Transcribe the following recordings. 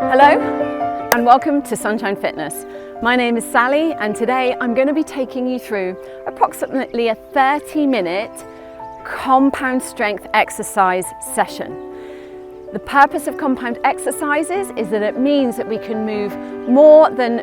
Hello and welcome to Sunshine Fitness. My name is Sally and today I'm going to be taking you through approximately a 30-minute compound strength exercise session. The purpose of compound exercises is that it means that we can move more than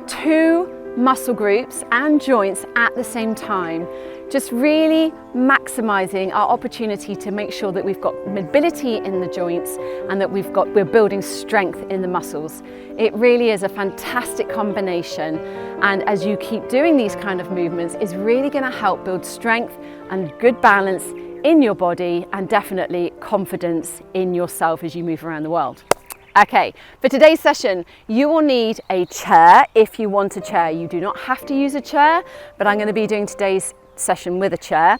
2 muscle groups and joints at the same time, just really maximizing our opportunity to make sure that we've got mobility in the joints and that we're building strength in the muscles. It really is a fantastic combination, and as you keep doing these kind of movements, is really going to help build strength and good balance in your body and definitely confidence in yourself as you move around the world. Okay, for today's session, you will need a chair if you want a chair. You do not have to use a chair, but I'm going to be doing today's session with a chair.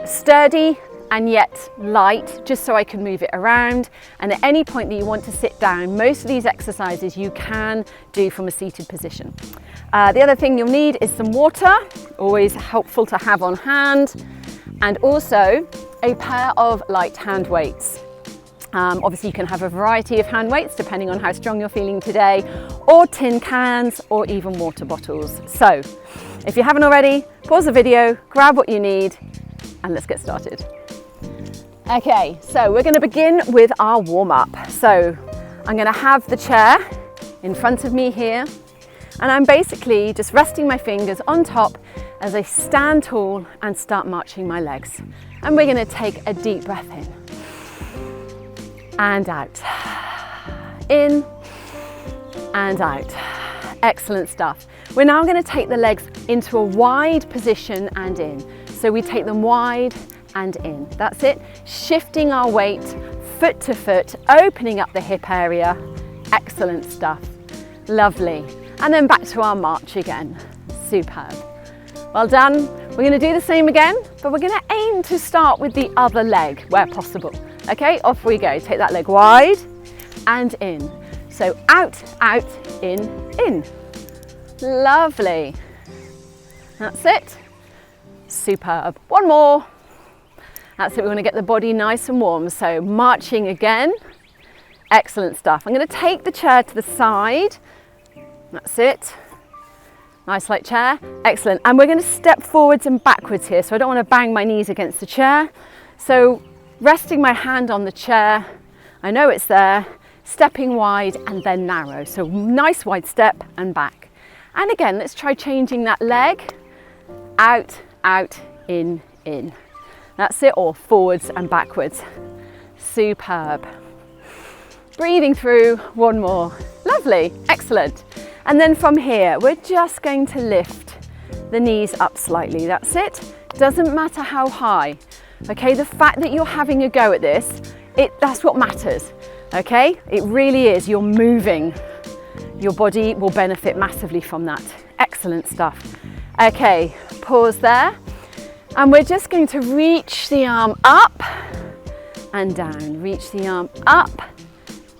Sturdy and yet light, just so I can move it around. And at any point that you want to sit down, most of these exercises you can do from a seated position. The other thing you'll need is some water, always helpful to have on hand, and also a pair of light hand weights. Obviously you can have a variety of hand weights depending on how strong you're feeling today, or tin cans, or even water bottles. So if you haven't already, pause the video, grab what you need, and let's get started. Okay, so we're going to begin with our warm-up. So I'm going to have the chair in front of me here, and I'm basically just resting my fingers on top as I stand tall and start marching my legs. And we're going to take a deep breath in and out, in and out. Excellent stuff. We're now going to take the legs into a wide position and in. So we take them wide and in. That's it. Shifting our weight foot to foot, opening up the hip area. Excellent stuff. Lovely. And then back to our march again. Superb. Well done. We're going to do the same again, but we're going to aim to start with the other leg where possible. Okay, off we go. Take that leg wide and in. So out, out, in. Lovely. That's it. Superb. One more. That's it. We want to get the body nice and warm. So marching again. Excellent stuff. I'm going to take the chair to the side. That's it. Nice light chair. Excellent. And we're going to step forwards and backwards here. So I don't want to bang my knees against the chair. So resting my hand on the chair, I know it's there, stepping wide and then narrow. So nice wide step and back. And again, let's try changing that leg. Out, out, in. That's it, or forwards and backwards. Superb. Breathing through, one more. Lovely, excellent. And then from here, we're just going to lift the knees up slightly. That's it. Doesn't matter how high. Okay, the fact that you're having a go at this, that's what matters. Okay, it really is. You're moving. Your body will benefit massively from that. Excellent stuff. Okay, pause there. And we're just going to reach the arm up and down. Reach the arm up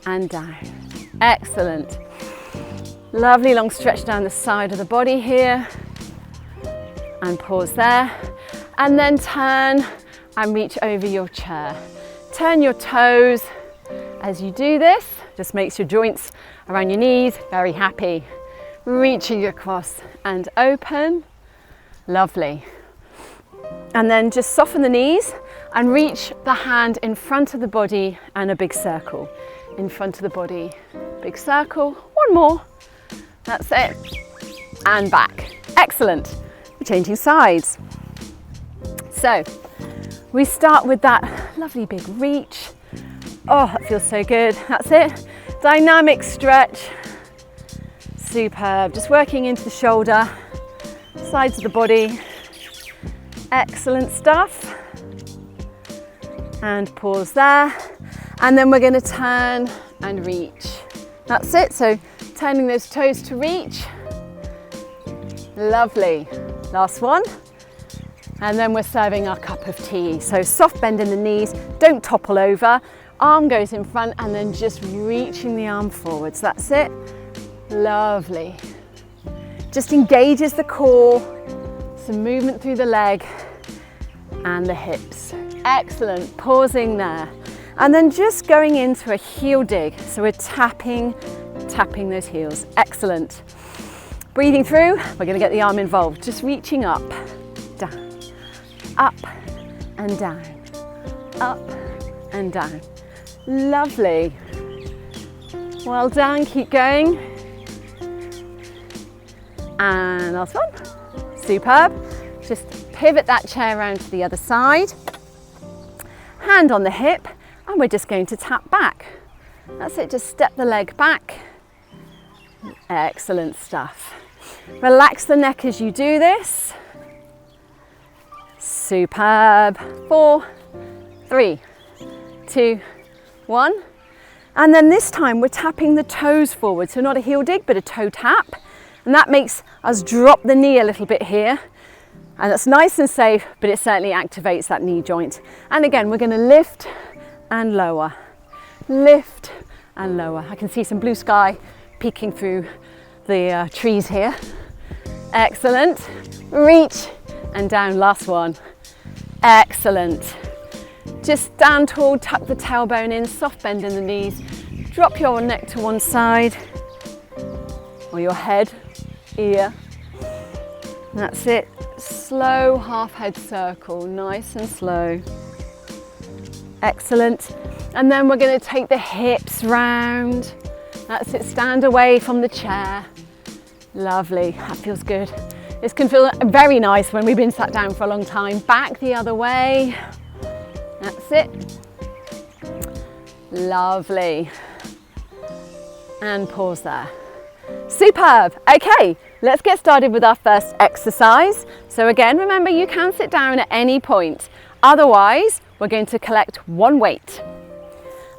and down. Excellent. Lovely long stretch down the side of the body here. And pause there. And then turn and reach over your chair. Turn your toes as you do this. Just makes your joints around your knees very happy. Reaching across and open. Lovely. And then just soften the knees and reach the hand in front of the body and a big circle. In front of the body, big circle. One more. That's it. And back. Excellent. We're changing sides. So we start with that lovely big reach. Oh, that feels so good. That's it. Dynamic stretch. Superb. Just working into the shoulder, sides of the body. Excellent stuff. And pause there. And then we're going to turn and reach. That's it. So turning those toes to reach. Lovely. Last one. And then we're serving our cup of tea. So soft bend in the knees, don't topple over. Arm goes in front and then just reaching the arm forwards. That's it. Lovely. Just engages the core, some movement through the leg and the hips. Excellent. Pausing there. And then just going into a heel dig. So we're tapping those heels. Excellent. Breathing through, we're going to get the arm involved. Just reaching up, down, up and down, up and down. Lovely. Well done, keep going. And last one. Superb. Just pivot that chair around to the other side. Hand on the hip, and we're just going to tap back. That's it, just step the leg back. Excellent stuff. Relax the neck as you do this. Superb. 4, 3, 2, 1. And then this time we're tapping the toes forward. So not a heel dig, but a toe tap. And that makes us drop the knee a little bit here. And that's nice and safe, but it certainly activates that knee joint. And again, we're going to lift and lower. Lift and lower. I can see some blue sky peeking through the trees here. Excellent. Reach and down. Last one. Excellent. Just stand tall, tuck the tailbone in, soft bend in the knees. Drop your neck to one side, or your head, ear. That's it. Slow half head circle, nice and slow. Excellent. And then we're going to take the hips round. That's it, stand away from the chair. Lovely, that feels good. This can feel very nice when we've been sat down for a long time. Back the other way. That's it. Lovely. And pause there. Superb. Okay, let's get started with our first exercise. So again, remember you can sit down at any point. Otherwise, we're going to collect one weight.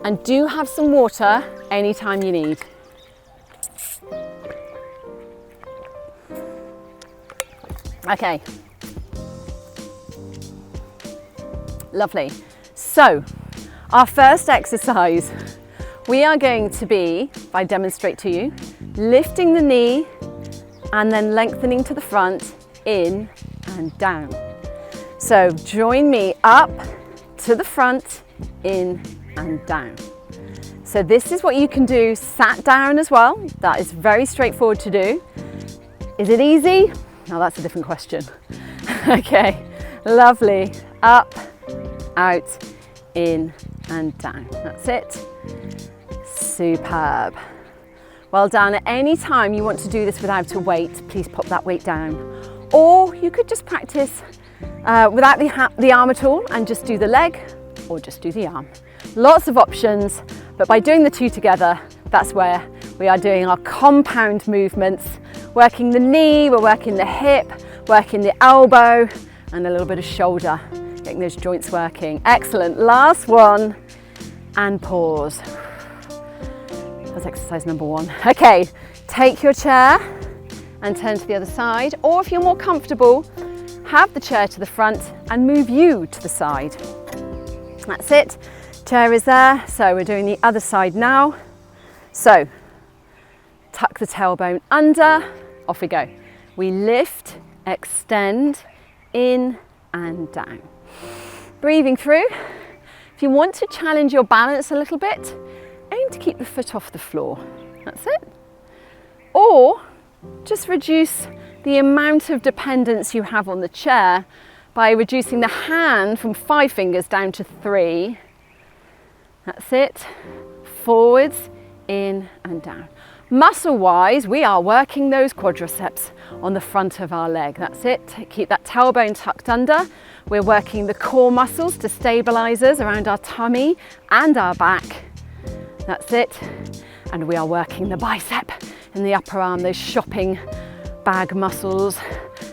And do have some water anytime you need. Okay. Lovely. So, our first exercise, we are going to be, if I demonstrate to you, lifting the knee and then lengthening to the front, in and down. So join me up to the front, in and down. So this is what you can do sat down as well. That is very straightforward to do. Is it easy? Now that's a different question. Okay, lovely. Up, out, in and down. That's it. Superb. Well done. At any time you want to do this without a weight, please pop that weight down. Or you could just practice without the arm at all and just do the leg or just do the arm. Lots of options, but by doing the two together, that's where we are doing our compound movements, working the knee, we're working the hip, working the elbow, and a little bit of shoulder, getting those joints working. Excellent. Last one, and pause. That's exercise number 1. Okay, take your chair and turn to the other side, or if you're more comfortable, have the chair to the front and move you to the side. That's it. Chair is there, so we're doing the other side now. So, tuck the tailbone under, off we go. We lift, extend, in and down. Breathing through. If you want to challenge your balance a little bit, aim to keep the foot off the floor. That's it. Or just reduce the amount of dependence you have on the chair by reducing the hand from 5 fingers down to 3. That's it. Forwards, in and down. Muscle-wise, we are working those quadriceps on the front of our leg. That's it. Keep that tailbone tucked under. We're working the core muscles to stabilizers around our tummy and our back. That's it. And we are working the bicep in the upper arm, those shopping bag muscles.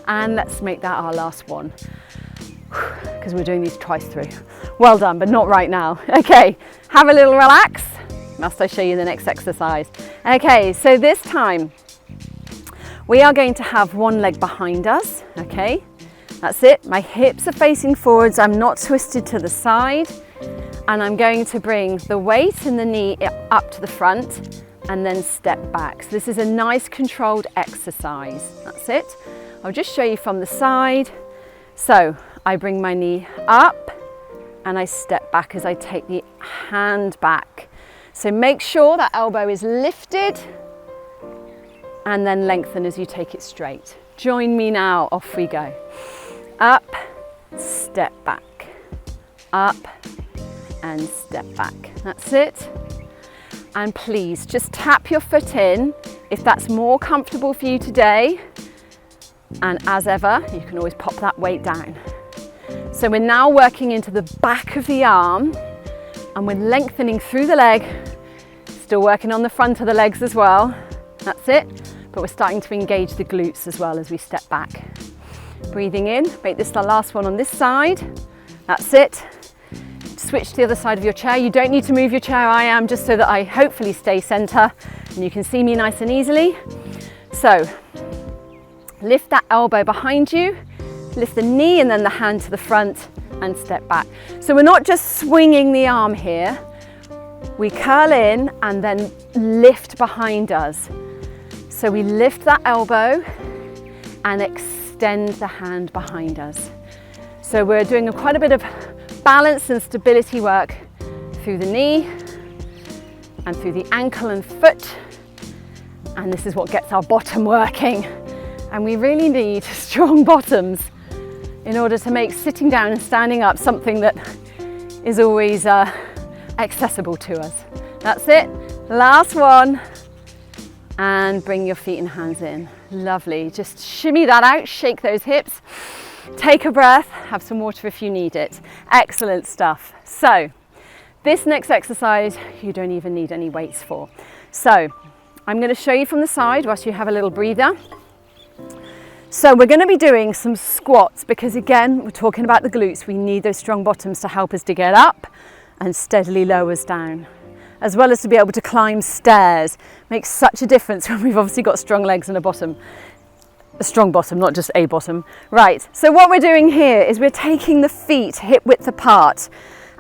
And let's make that our last one, because we're doing these twice through. Well done, but not right now. Okay, have a little relax. Must I show you the next exercise? Okay, so this time we are going to have one leg behind us. Okay, that's it. My hips are facing forwards. I'm not twisted to the side. And I'm going to bring the weight in the knee up to the front and then step back. So this is a nice controlled exercise. That's it. I'll just show you from the side. So I bring my knee up and I step back as I take the hand back. So make sure that elbow is lifted and then lengthen as you take it straight. Join me now, off we go. Up, step back, up and step back. That's it. And please just tap your foot in if that's more comfortable for you today. And as ever, you can always pop that weight down. So we're now working into the back of the arm and we're lengthening through the leg, still working on the front of the legs as well. That's it. But we're starting to engage the glutes as well as we step back. Breathing in, make this the last one on this side. That's it. Switch to the other side of your chair. You don't need to move your chair, I am, just so that I hopefully stay center and you can see me nice and easily. So, lift that elbow behind you, lift the knee and then the hand to the front and step back. So we're not just swinging the arm here, we curl in and then lift behind us. So we lift that elbow and extend the hand behind us. So we're doing quite a bit of balance and stability work through the knee and through the ankle and foot. And this is what gets our bottom working. And we really need strong bottoms in order to make sitting down and standing up something that is always accessible to us. That's it. Last one. And bring your feet and hands in. Lovely. Just shimmy that out, shake those hips. Take a breath, have some water if you need it. Excellent stuff. So, this next exercise, you don't even need any weights for. So, I'm going to show you from the side whilst you have a little breather. So we're going to be doing some squats because again, we're talking about the glutes. We need those strong bottoms to help us to get up and steadily lower us down, as well as to be able to climb stairs. Makes such a difference when we've obviously got strong legs and a bottom. A strong bottom, not just a bottom. Right, so what we're doing here is we're taking the feet hip width apart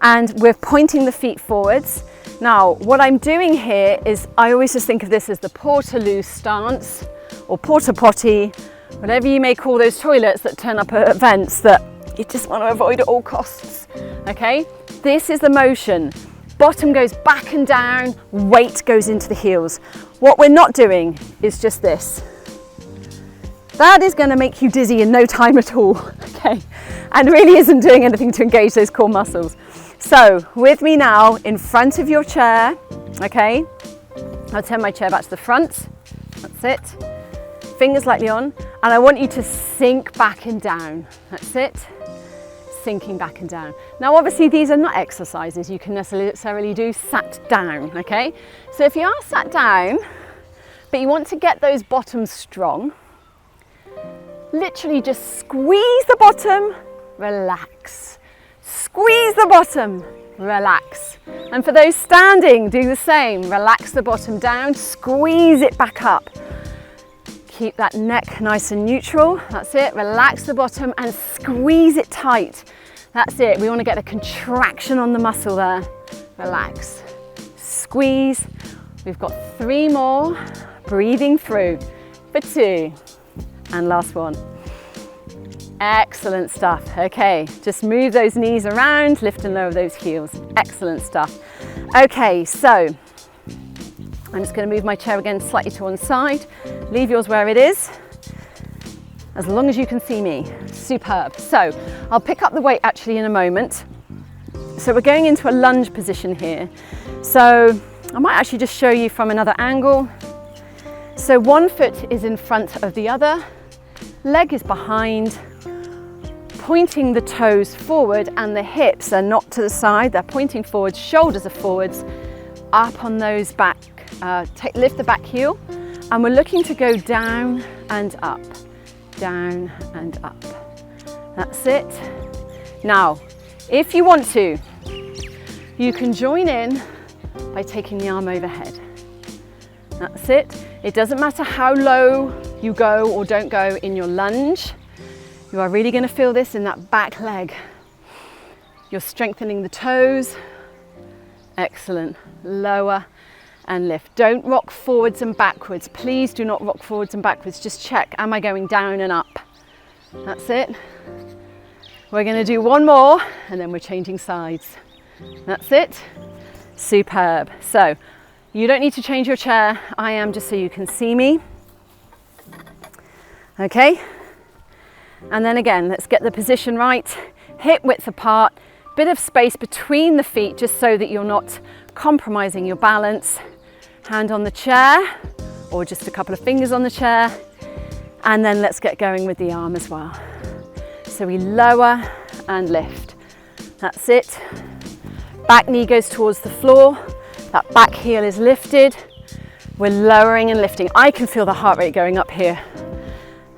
and we're pointing the feet forwards. Now, what I'm doing here is, I always just think of this as the portaloo stance or porta potty, whatever you may call those toilets that turn up at events that you just want to avoid at all costs. Okay, this is the motion. Bottom goes back and down, weight goes into the heels. What we're not doing is just this. That is going to make you dizzy in no time at all, okay? And really isn't doing anything to engage those core muscles. So, with me now in front of your chair, okay? I'll turn my chair back to the front. That's it. Fingers lightly on. And I want you to sink back and down. That's it. Sinking back and down. Now, obviously, these are not exercises you can necessarily do sat down, okay? So if you are sat down, but you want to get those bottoms strong, literally just squeeze the bottom, relax. Squeeze the bottom, relax. And for those standing, do the same. Relax the bottom down, squeeze it back up. Keep that neck nice and neutral. That's it. Relax the bottom and squeeze it tight. That's it. We want to get a contraction on the muscle there. Relax. Squeeze. We've got 3 more. Breathing through for 2. And last one. Excellent stuff. Okay, just move those knees around, lift and lower those heels. Excellent stuff. Okay, so I'm just going to move my chair again slightly to one side. Leave yours where it is, as long as you can see me. Superb. So I'll pick up the weight actually in a moment. So we're going into a lunge position here. So I might actually just show you from another angle. So one foot is in front of the other, leg is behind, pointing the toes forward and the hips are not to the side, they're pointing forwards, shoulders are forwards, up on those back, lift the back heel, and we're looking to go down and up, down and up. That's it. Now, if you want to, you can join in by taking the arm overhead. That's it. It doesn't matter how low you go or don't go in your lunge. You are really going to feel this in that back leg. You're strengthening the toes. Excellent. Lower and lift. Don't rock forwards and backwards. Please do not rock forwards and backwards. Just check, am I going down and up? That's it. We're going to do one more and then we're changing sides. That's it. Superb. So you don't need to change your chair. I am, just so you can see me. Okay. And then again, let's get the position right. Hip width apart, bit of space between the feet just so that you're not compromising your balance. Hand on the chair or just a couple of fingers on the chair. And then let's get going with the arm as well. So we lower and lift. That's it. Back knee goes towards the floor. That back heel is lifted. We're lowering and lifting. I can feel the heart rate going up here.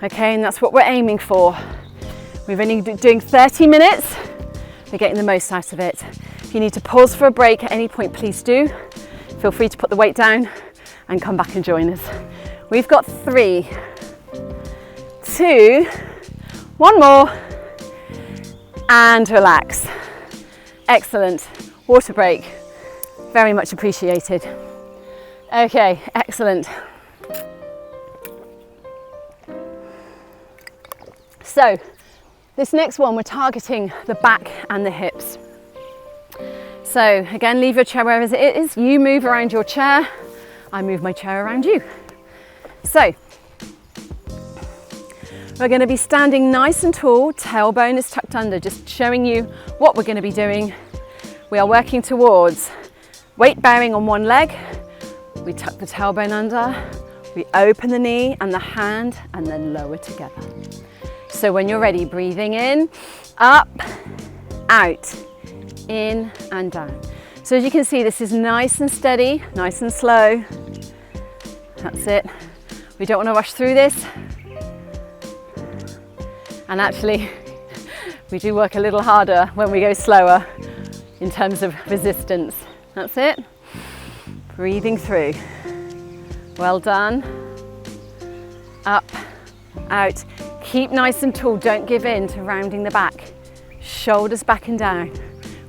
Okay, and that's what we're aiming for. We've only been doing 30 minutes. We're getting the most out of it. If you need to pause for a break at any point, please do. Feel free to put the weight down and come back and join us. We've got 3, 2, 1 more, and relax. Excellent. Water break. Very much appreciated. Okay, excellent. So this next one, we're targeting the back and the hips. So again, leave your chair wherever it is. You move around your chair. I move my chair around you. So we're going to be standing nice and tall. Tailbone is tucked under, just showing you what we're going to be doing. We are working towards weight bearing on one leg. We tuck the tailbone under. We open the knee and the hand and then lower together. So when you're ready, breathing in, up, out, in and down. So as you can see, this is nice and steady, nice and slow. That's it. We don't want to rush through this. And actually, we do work a little harder when we go slower in terms of resistance. That's it. Breathing through. Well done. Up, out. Keep nice and tall. Don't give in to rounding the back. Shoulders back and down.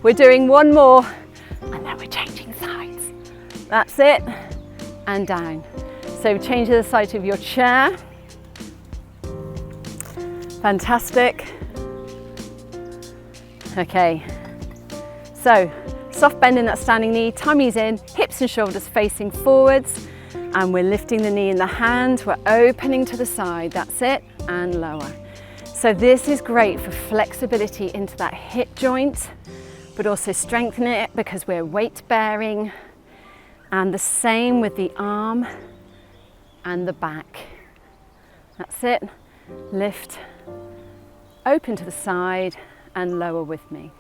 We're doing one more and then we're changing sides. That's it. And down. So change the side of your chair. Fantastic. Okay. So soft bend in that standing knee, tummy's in, hips and shoulders facing forwards, and we're lifting the knee in the hand. We're opening to the side. That's it. And lower. So this is great for flexibility into that hip joint, but also strengthening it because we're weight bearing. And the same with the arm and the back. That's it. Lift, open to the side and lower with me.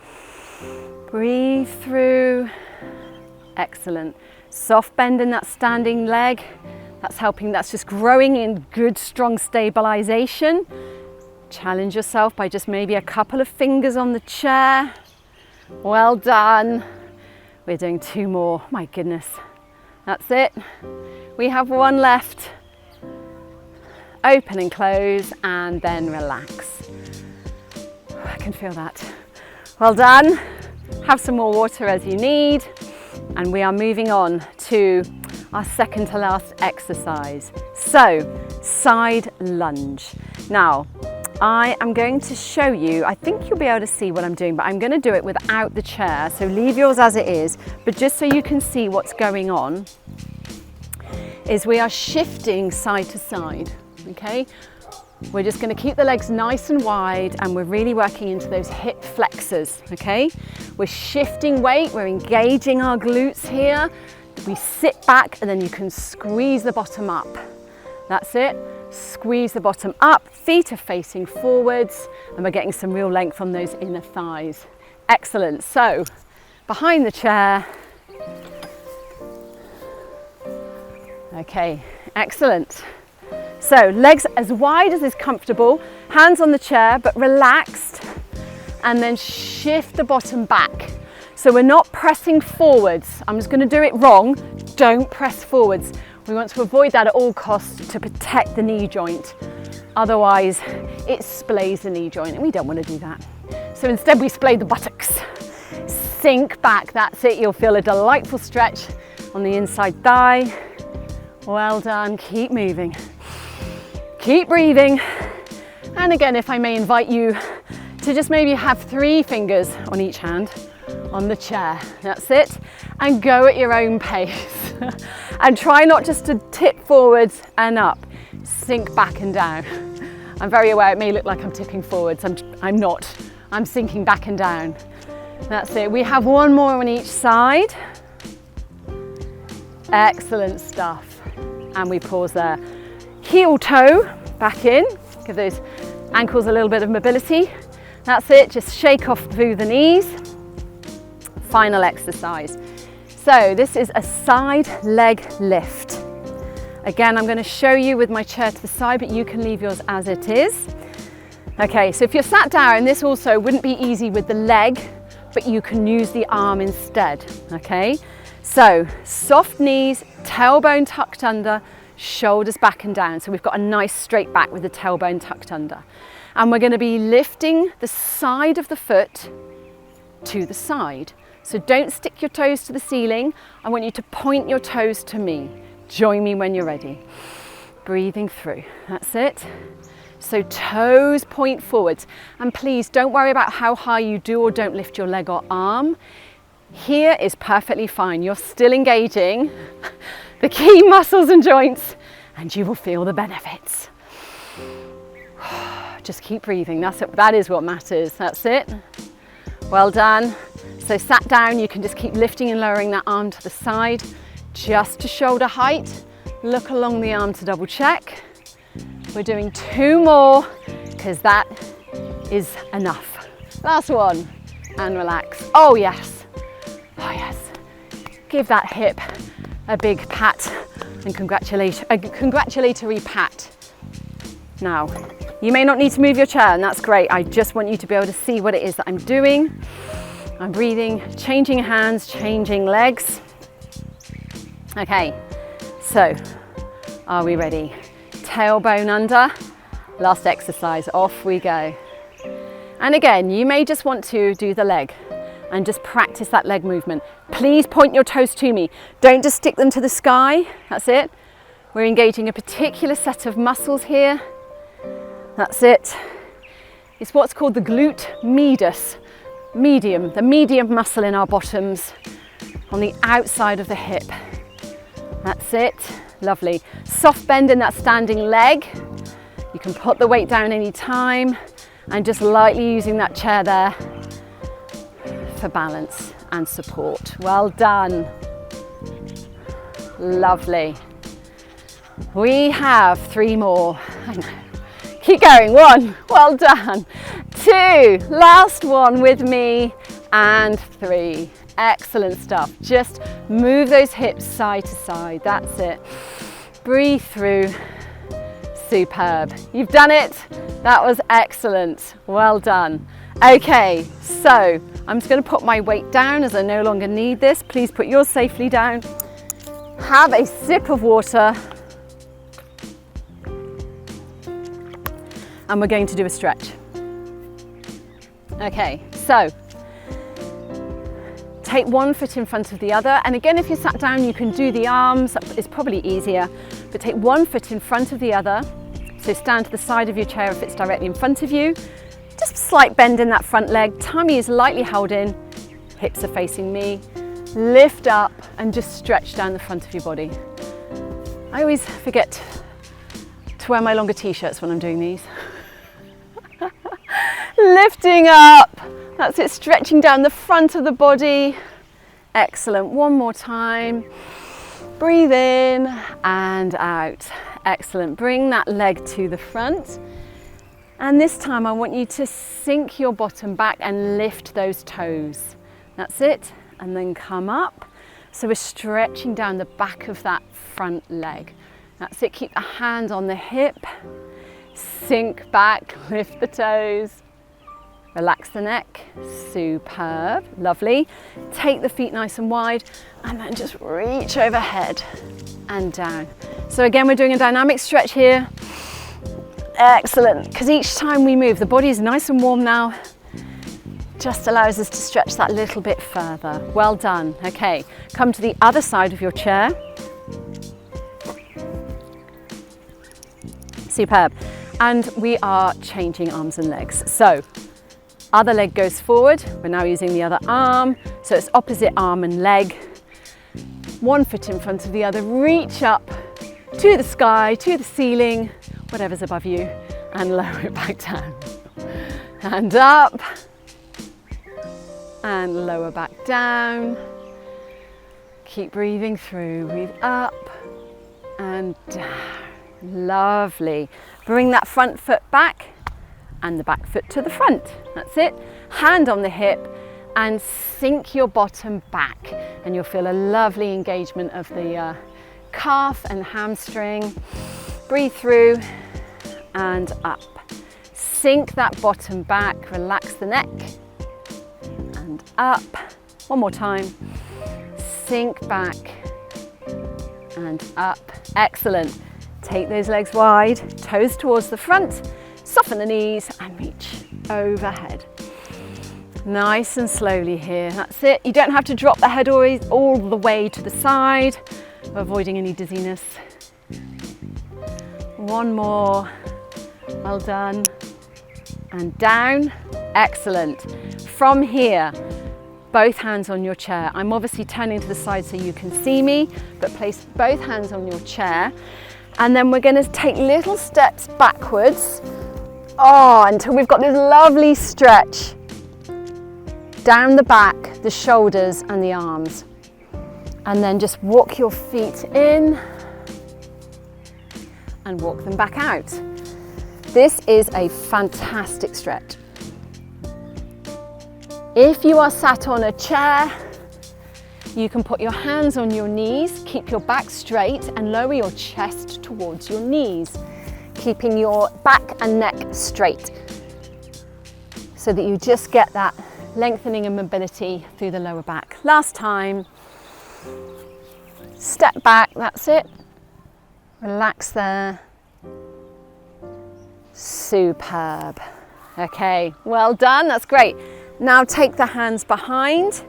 Breathe through. Excellent. Soft bend in that standing leg. That's helping, that's just growing in good, strong stabilization. Challenge yourself by just maybe a couple of fingers on the chair. Well done. We're doing 2 more. My goodness. That's it. We have 1 left. Open and close and then relax. I can feel that. Well done. Have some more water as you need. And we are moving on to our second to last exercise. So, side lunge. Now, I am going to show you, I think you'll be able to see what I'm doing, but I'm going to do it without the chair. So leave yours as it is, but just so you can see what's going on, is we are shifting side to side, okay? We're just going to keep the legs nice and wide and we're really working into those hip flexors, okay? We're shifting weight, we're engaging our glutes here. We sit back and then you can squeeze the bottom up. That's it. Squeeze the bottom up, feet are facing forwards and we're getting some real length on those inner thighs. Excellent. So, behind the chair. Okay, excellent. So, legs as wide as is comfortable, hands on the chair but relaxed, and then shift the bottom back. So we're not pressing forwards. I'm just going to do it wrong. Don't press forwards. We want to avoid that at all costs to protect the knee joint. Otherwise, it splays the knee joint and we don't want to do that. So instead we splay the buttocks. Sink back, that's it. You'll feel a delightful stretch on the inside thigh. Well done, keep moving. Keep breathing. And again, if I may invite you to just maybe have 3 fingers on each hand on the chair. That's it. And go at your own pace. And try not just to tip forwards and up, sink back and down. I'm very aware it may look like I'm tipping forwards. I'm not. I'm sinking back and down. That's it. We have 1 more on each side. Excellent stuff. And we pause there. Heel toe back in. Give those ankles a little bit of mobility. That's it. Just shake off through the knees. Final exercise. So this is a side leg lift. Again, I'm going to show you with my chair to the side, but you can leave yours as it is. Okay, so if you're sat down, this also wouldn't be easy with the leg, but you can use the arm instead, okay? So soft knees, tailbone tucked under, shoulders back and down. So we've got a nice straight back with the tailbone tucked under. And we're going to be lifting the side of the foot to the side. So don't stick your toes to the ceiling. I want you to point your toes to me. Join me when you're ready. Breathing through, that's it. So toes point forwards. And please don't worry about how high you do or don't lift your leg or arm. Here is perfectly fine. You're still engaging the key muscles and joints, and you will feel the benefits. Just keep breathing. That is what matters. That's it. Well done. So sat down, you can just keep lifting and lowering that arm to the side, just to shoulder height. Look along the arm to double check. We're doing 2 more because that is enough. Last one, and relax. Oh yes, oh yes. Give that hip a big pat and congratulatory pat. Now, you may not need to move your chair, and that's great. I just want you to be able to see what it is that I'm doing. I'm breathing, changing hands, changing legs. Okay, so are we ready? Tailbone under, last exercise, off we go. And again, you may just want to do the leg and just practice that leg movement. Please point your toes to me. Don't just stick them to the sky, that's it. We're engaging a particular set of muscles here. That's it. It's what's called the glute medius, the medium muscle in our bottoms on the outside of the hip. That's it, lovely. Soft bend in that standing leg. You can put the weight down any time and just lightly using that chair there for balance and support. Well done. Lovely. We have 3 more. I know. Keep going. 1, well done. 2, last one with me, and 3. Excellent stuff. Just move those hips side to side. That's it. Breathe through. Superb. You've done it. That was excellent. Well done. Okay, so I'm just going to put my weight down as I no longer need this. Please put yours safely down. Have a sip of water. And we're going to do a stretch. Okay, so take one foot in front of the other. And again, if you're sat down, you can do the arms. It's probably easier. But take one foot in front of the other. So stand to the side of your chair if it's directly in front of you. Just a slight bend in that front leg. Tummy is lightly held in. Hips are facing me. Lift up and just stretch down the front of your body. I always forget to wear my longer t-shirts when I'm doing these. Lifting up. That's it, stretching down the front of the body. Excellent. One more time. Breathe in and out. Excellent. Bring that leg to the front. And this time I want you to sink your bottom back and lift those toes. That's it. And then come up. So we're stretching down the back of that front leg. That's it. Keep the hand on the hip. Sink back, lift the toes. Relax the neck. Superb. Lovely. Take the feet nice and wide and then just reach overhead and down. So again, we're doing a dynamic stretch here. Excellent. Because each time we move, the body is nice and warm now. Just allows us to stretch that little bit further. Well done. Okay, come to the other side of your chair. Superb. And we are changing arms and legs. So Other leg goes forward. We're now using the other arm. So it's opposite arm and leg. One foot in front of the other. Reach up to the sky, to the ceiling, whatever's above you, and lower it back down. And up, and lower back down. Keep breathing through. Breathe up and down. Lovely. Bring that front foot back and the back foot to the front. That's it. Hand on the hip and sink your bottom back, and you'll feel a lovely engagement of the calf and hamstring. Breathe through and up. Sink that bottom back, relax the neck and up. One more time. Sink back and up. Excellent. Take those legs wide, toes towards the front, soften the knees and reach overhead. Nice and slowly here. That's it. You don't have to drop the head all the way to the side, avoiding any dizziness. One more. Well done. And down. Excellent. From here, both hands on your chair. I'm obviously turning to the side so you can see me, but place both hands on your chair. And then we're going to take little steps backwards. Until we've got this lovely stretch down the back, the shoulders and the arms. And then just walk your feet in and walk them back out. This is a fantastic stretch. If you are sat on a chair, you can put your hands on your knees, keep your back straight and lower your chest towards your knees, keeping your back and neck straight so that you just get that lengthening and mobility through the lower back. Last time. Step back, that's it. Relax there. Superb. Okay, well done, that's great. Now take the hands behind,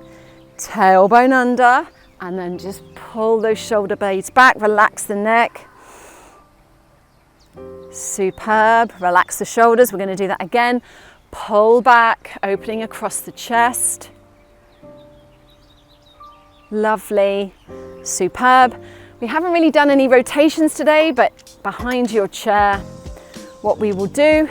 tailbone under, and then just pull those shoulder blades back, relax the neck. Superb, relax the shoulders, we're going to do that again. Pull back, opening across the chest. Lovely, superb. We haven't really done any rotations today, but behind your chair, what we will do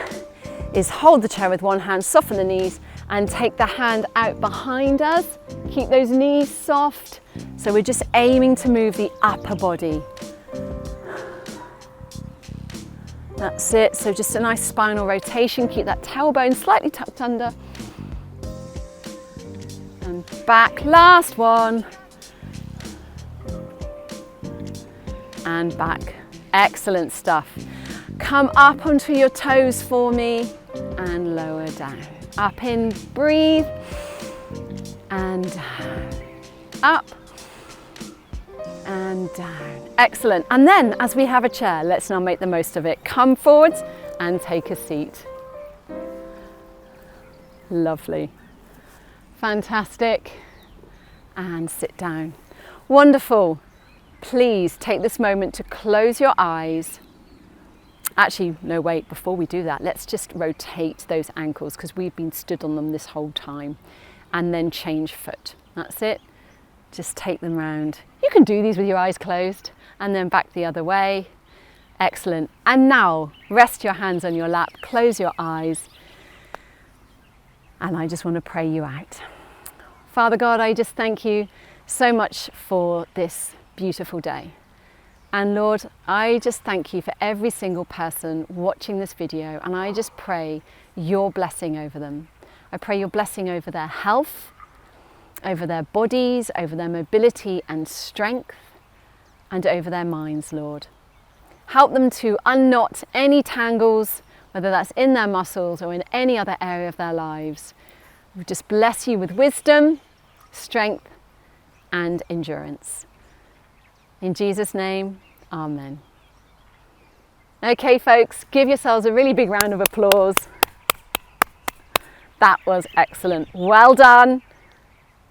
is hold the chair with one hand, soften the knees, and take the hand out behind us. Keep those knees soft. So we're just aiming to move the upper body. That's it, so just a nice spinal rotation. Keep that tailbone slightly tucked under. And back, last one. And back, excellent stuff. Come up onto your toes for me and lower down. Up in, breathe, and down. Up and down. Excellent. And then as we have a chair, let's now make the most of it. Come forwards and take a seat. Lovely. Fantastic. And sit down. Wonderful. Please take this moment to close your eyes. Actually, no, wait, before we do that, let's just rotate those ankles because we've been stood on them this whole time. And then change foot. That's it. Just take them round. You can do these with your eyes closed and then back the other way. Excellent. And now rest your hands on your lap, close your eyes. And I just want to pray you out. Father God, I just thank you so much for this beautiful day. And Lord, I just thank you for every single person watching this video, and I just pray your blessing over them. I pray your blessing over their health, over their bodies, over their mobility and strength, and over their minds, Lord. Help them to unknot any tangles, whether that's in their muscles or in any other area of their lives. We just bless you with wisdom, strength, and endurance. In Jesus' name, amen. Okay, folks, give yourselves a really big round of applause. That was excellent. Well done.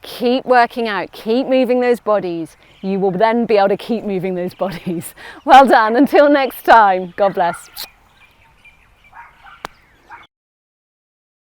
Keep working out, keep moving those bodies. You will then be able to keep moving those bodies. Well done. Until next time, God bless.